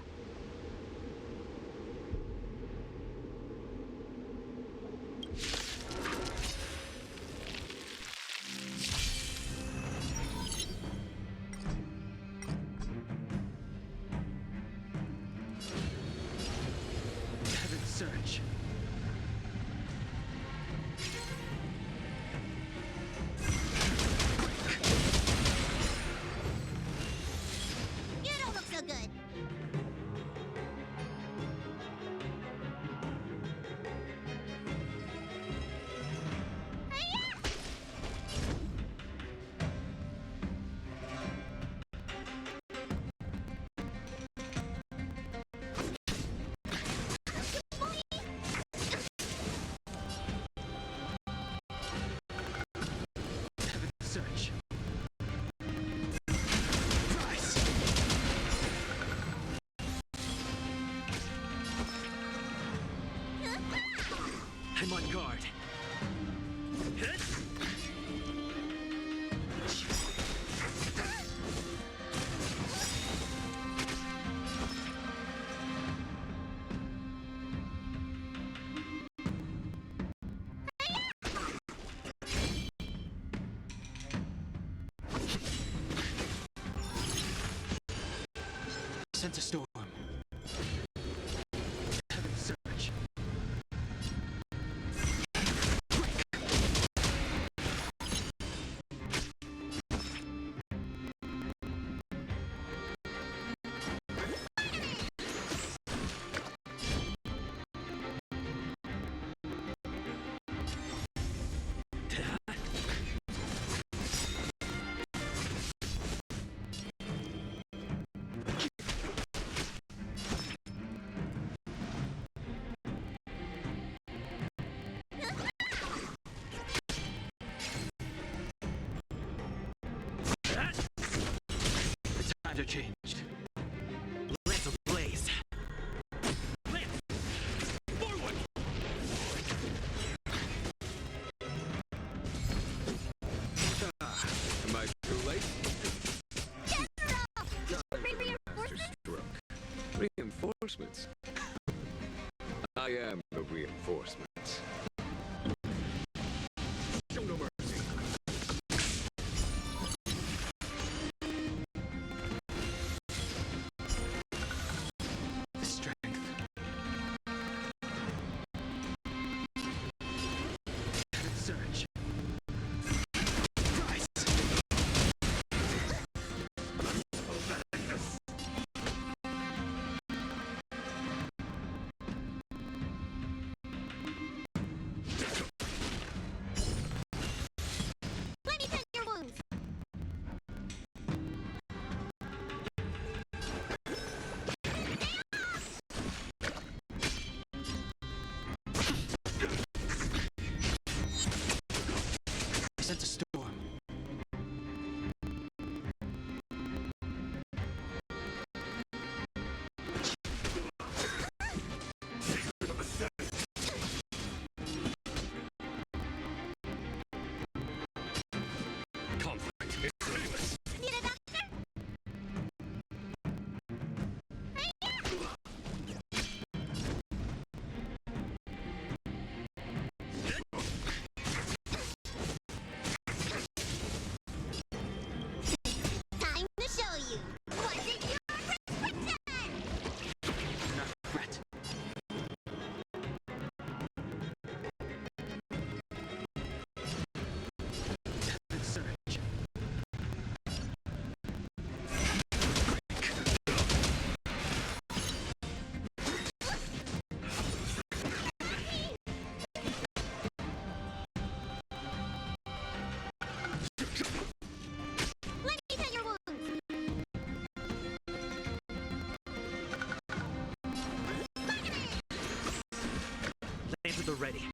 Heaven's search. I'm on guard. Sense a storm. Heaven surge. Times are changed. Lance ablaze. Lance! Forward! Am I too late? Reinforcements? I am the reinforcements. Show no mercy. Strength. Heaven surge. Rise. Let me tend your wounds. Sense a storm. Conflict is painless. Need a doctor? Time to show you. Was it your prescription? Not a threat. Heaven surge. Let me tend your wounds. Lance at the ready.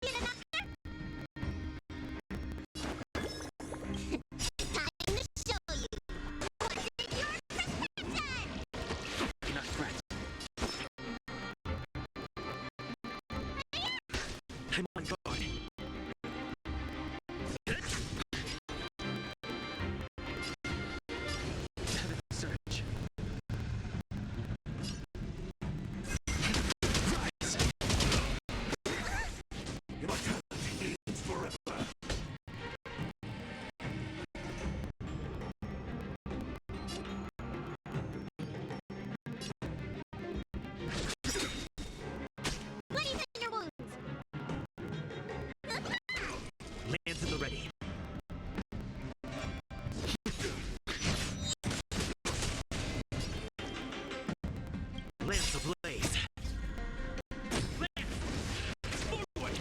Need a doctor? Time to show you. Was it your prescription? Not a threat. I'm on guard. Heaven surge. Rise. Immortality is forever. Let me tend your wounds. Lance at the ready. Lance ablaze. Lance! Forward!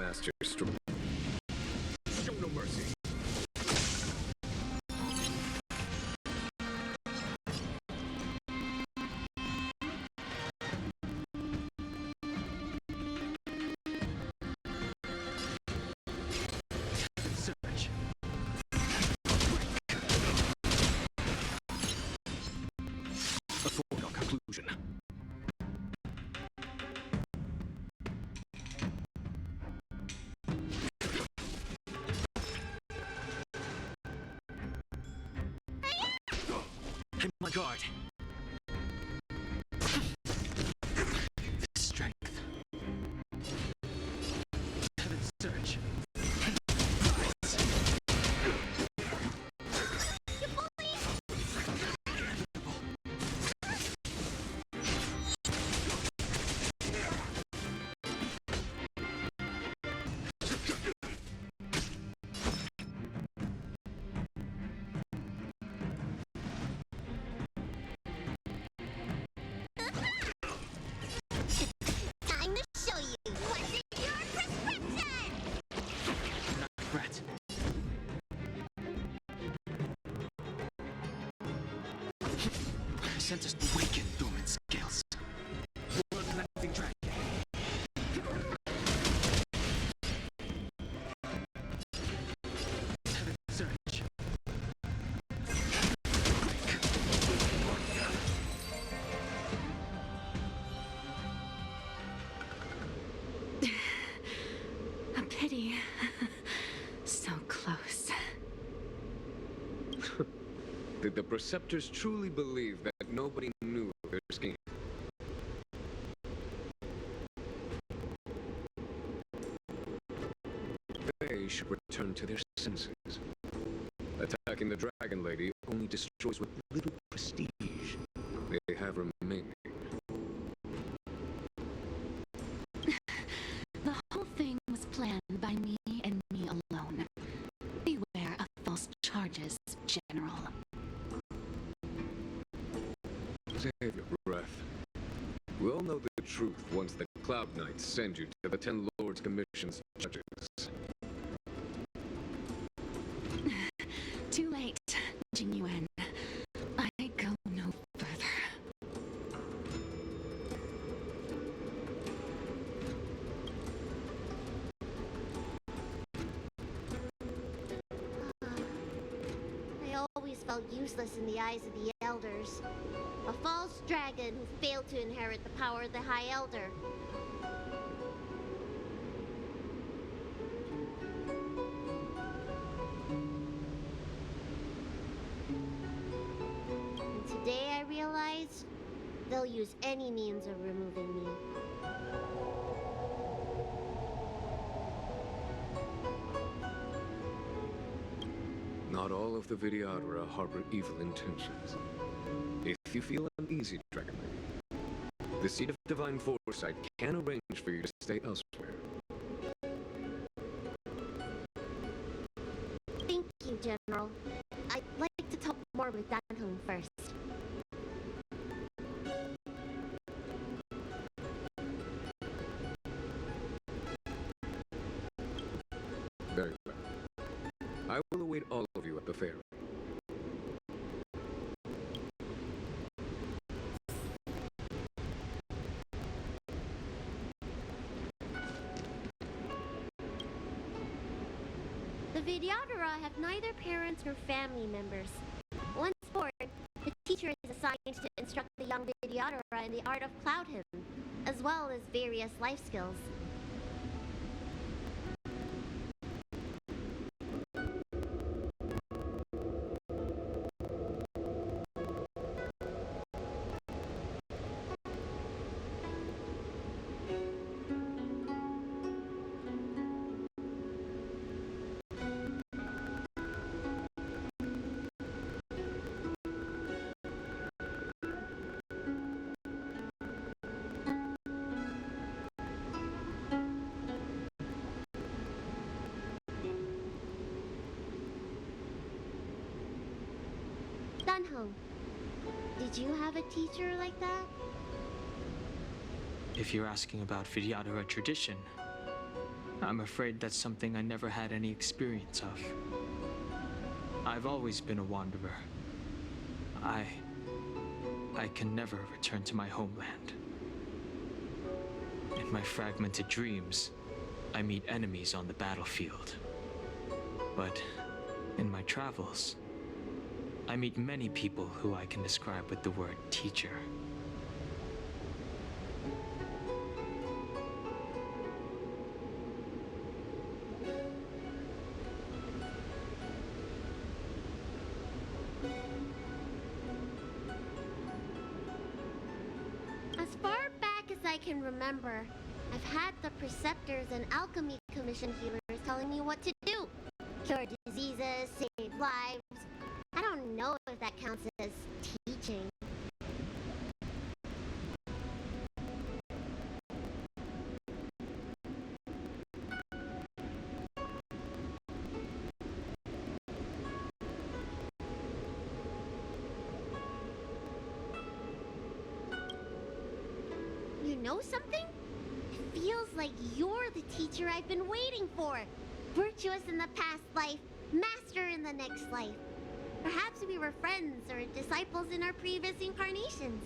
master stroke. Show no mercy. Search. A foregone conclusion. I'm my guard. Strength. Heaven's search. Time to show you what's in your prescription! Rat. Sent us to awaken dormant scales. Blood-cleansing dragon. Heaven's search. A pity. So close. Did the Preceptors truly believe that nobody knew of their scheme? They should return to their senses. Attacking the Dragon Lady only destroys what little prestige they have remaining. The whole thing was planned by me and me alone. Beware of false charges, General. Save your breath. We all know the truth once the Cloud Knights send you to the Ten Lords Commission's judges. Too late, Jingyuan. I go no further. I always felt useless in the eyes of the elders. A false dragon who failed to inherit the power of the High Elder. And today I realized they'll use any means of removing me. Not all of the Vidyadhara harbor evil intentions. If you feel uneasy, Dragon Lady, the Seat of Divine Foresight can arrange for you to stay elsewhere. Thank you, General. I'd like to talk more with Danhong first. Very well. I will await all of you at the ferry. The Vidyadhara have neither parents nor family members. Once born, the teacher is assigned to instruct the young Vidyadhara in the art of cloud hymn, as well as various life skills. Danhong, did you have a teacher like that? If you're asking about Vidyadhara tradition, I'm afraid that's something I never had any experience of. I've always been a wanderer. I can never return to my homeland. In my fragmented dreams, I meet enemies on the battlefield. But in my travels, I meet many people who I can describe with the word teacher. As far back as I can remember, I've had the preceptors and alchemy commission healers telling me what to do. Cure diseases, save lives. I don't know if that counts as teaching. You know something? It feels like you're the teacher I've been waiting for. Virtuous in the past life, master in the next life. Perhaps we were friends or disciples in our previous incarnations.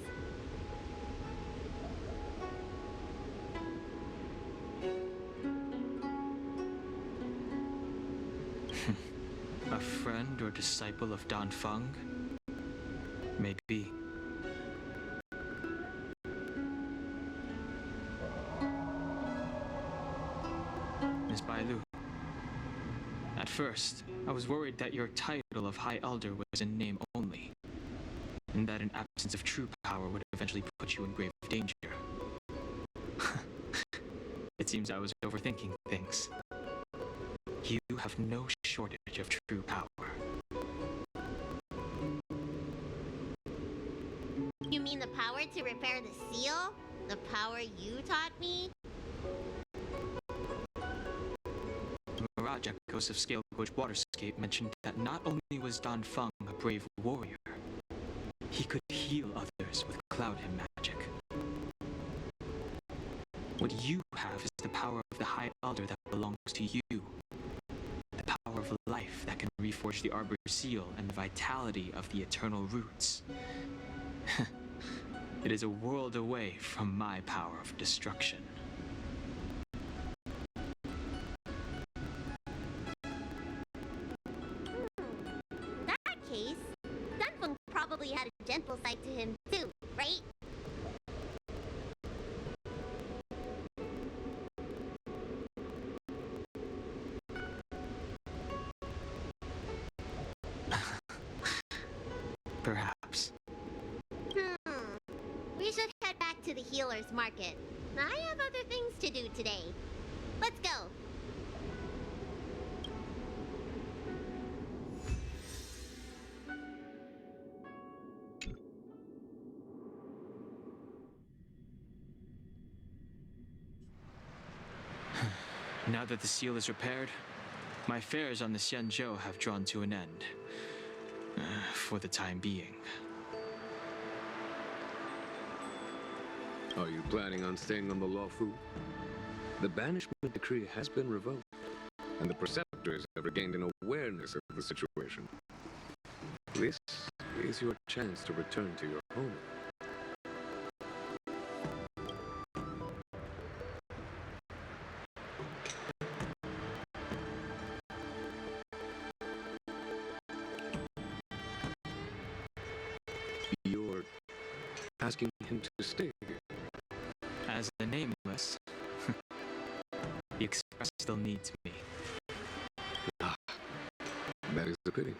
A friend or disciple of Dan Feng? Maybe. Miss Bailu. At first, I was worried that your title of High Elder was in name only, and that an absence of true power would eventually put you in grave danger. It seems I was overthinking things. You have no shortage of true power. You mean the power to repair the seal? The power you taught me? Mirage echoes of Scale Gorge Waterscape mentioned that not only was Dan Feng a brave warrior, he could heal others with Cloud Hymn magic. What you have is the power of the High Elder that belongs to you. The power of life that can reforge the Arbor Seal and the vitality of the Eternal Roots. It is a world away from my power of destruction. In that case, Dunfeng probably had a gentle side to him too, right? Perhaps. We should head back to the healer's market. I have other things to do today. Let's go. Now that the seal is repaired, my fares on the Xianzhou have drawn to an end. For the time being. Are you planning on staying on the Luofu? The banishment decree has been revoked, and the preceptors have regained an awareness of the situation. This is your chance to return to your home. You're asking him to stay here? As the Nameless, the Express still needs me. Ah, that is a pity.